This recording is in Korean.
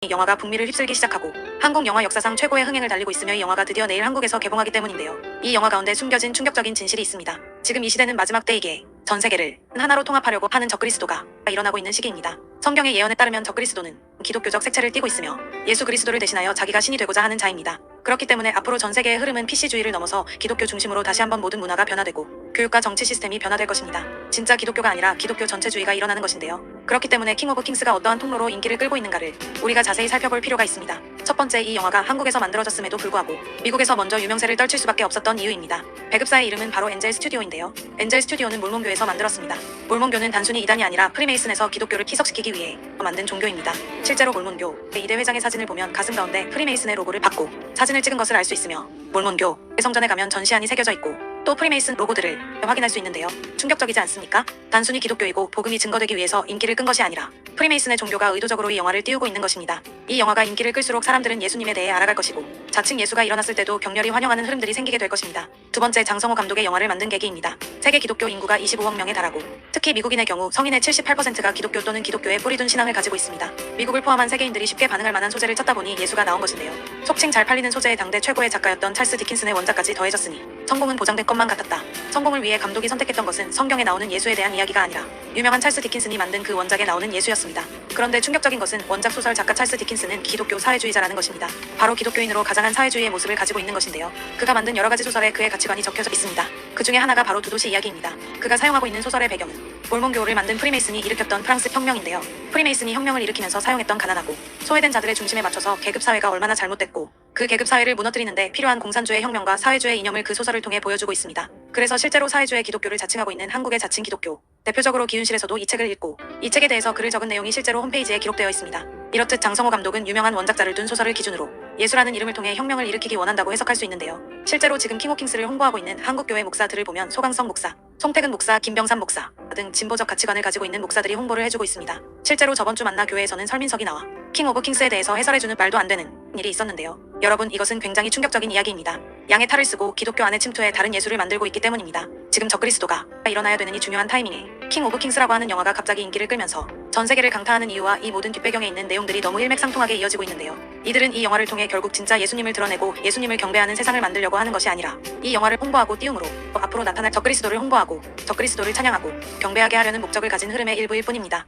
이 영화가 북미를 휩쓸기 시작하고 한국 영화 역사상 최고의 흥행을 달리고 있으며 이 영화가 드디어 내일 한국에서 개봉하기 때문인데요. 이 영화 가운데 숨겨진 충격적인 진실이 있습니다. 지금 이 시대는 마지막 때이기에 전 세계를 하나로 통합하려고 하는 적그리스도가 일어나고 있는 시기입니다. 성경의 예언에 따르면 적그리스도는 기독교적 색채를 띠고 있으며 예수 그리스도를 대신하여 자기가 신이 되고자 하는 자입니다. 그렇기 때문에 앞으로 전 세계의 흐름은 PC주의를 넘어서 기독교 중심으로 다시 한번 모든 문화가 변화되고 교육과 정치 시스템이 변화될 것입니다. 진짜 기독교가 아니라 기독교 전체주의가 일어나는 것인데요. 그렇기 때문에 킹 오브 킹스가 어떠한 통로로 인기를 끌고 있는가를 우리가 자세히 살펴볼 필요가 있습니다. 첫 번째, 이 영화가 한국에서 만들어졌음에도 불구하고 미국에서 먼저 유명세를 떨칠 수밖에 없었던 이유입니다. 배급사의 이름은 바로 엔젤 스튜디오인데요. 엔젤 스튜디오는 몰몬교에서 만들었습니다. 몰몬교는 단순히 이단이 아니라 프리메이슨에서 기독교를 희석시키기 위해 만든 종교입니다. 실제로 몰몬교 2대 회장의 사진을 보면 가슴 가운데 프리메이슨의 로고를 받고 사진을 찍은 것을 알 수 있으며 몰몬교 성전에 가면 전시안이 새겨져 있고 또 프리메이슨 로고들을 확인할 수 있는데요. 충격적이지 않습니까? 단순히 기독교이고 복음이 증거되기 위해서 인기를 끈 것이 아니라 프리메이슨의 종교가 의도적으로 이 영화를 띄우고 있는 것입니다. 이 영화가 인기를 끌수록 사람들은 예수님에 대해 알아갈 것이고 자칭 예수가 일어났을 때도 격렬히 환영하는 흐름들이 생기게 될 것입니다. 두 번째, 장성호 감독의 영화를 만든 계기입니다. 세계 기독교 인구가 25억 명에 달하고 특히 미국인의 경우 성인의 78%가 기독교 또는 기독교에 뿌리둔 신앙을 가지고 있습니다. 미국을 포함한 세계인들이 쉽게 반응할 만한 소재를 찾다 보니 예수가 나온 것인데요. 속칭 잘 팔리는 소재의 당대 최고의 작가였던 찰스 디킨슨의 원작까지 더해졌으니 성공은 보장된 것만 같았다. 성공을 위해 감독이 선택했던 것은 성경에 나오는 예수에 대한 이야기가 아니라 유명한 찰스 디킨슨이 만든 그 원작에 나오는 예수였습니다. 그런데 충격적인 것은 원작 소설 작가 찰스 디킨슨은 기독교 사회주의자라는 것입니다. 바로 기독교인으로 가장한 사회주의의 모습을 가지고 있는 것인데요. 그가 만든 여러 가지 소설에 그의 가치관이 적혀져 있습니다. 그 중에 하나가 바로 두 도시 이야기입니다. 그가 사용하고 있는 소설의 배경은 몰몬교를 만든 프리메이슨이 일으켰던 프랑스 혁명인데요. 프리메이슨이 혁명을 일으키면서 사용했던 가난하고 소외된 자들의 중심에 맞춰서 계급사회가 얼마나 잘못됐고 그 계급사회를 무너뜨리는데 필요한 공산주의 혁명과 사회주의 이념을 그 소설을 통해 보여주고 있습니다. 그래서 실제로 사회주의 기독교를 자칭하고 있는 한국의 자칭 기독교 대표적으로 기윤실에서도 이 책을 읽고 이 책에 대해서 글을 적은 내용이 실제로 홈페이지에 기록되어 있습니다. 이렇듯 장성호 감독은 유명한 원작자를 둔 소설을 기준으로 예수라는 이름을 통해 혁명을 일으키기 원한다고 해석할 수 있는데요. 실제로 지금 킹 오브 킹스를 홍보하고 있는 한국교회 목사들을 보면 소강성 목사, 송태근 목사, 김병삼 목사 등 진보적 가치관을 가지고 있는 목사들이 홍보를 해주고 있습니다. 실제로 저번 주 만나 교회에서는 설민석이 나와 킹 오브 킹스에 대해서 해설해주는 말도 안 되는 일이 있었는데요. 여러분, 이것은 굉장히 충격적인 이야기입니다. 양의 탈을 쓰고 기독교 안에 침투해 다른 예수를 만들고 있기 때문입니다. 지금 적그리스도가 일어나야 되는 이 중요한 타이밍에 킹 오브 킹스라고 하는 영화가 갑자기 인기를 끌면서 전 세계를 강타하는 이유와 이 모든 뒷배경에 있는 내용들이 너무 일맥상통하게 이어지고 있는데요. 이들은 이 영화를 통해 결국 진짜 예수님을 드러내고 예수님을 경배하는 세상을 만들려고 하는 것이 아니라 이 영화를 홍보하고 띄움으로 앞으로 나타날 적그리스도를 홍보하고 적그리스도를 찬양하고 경배하게 하려는 목적을 가진 흐름의 일부일 뿐입니다.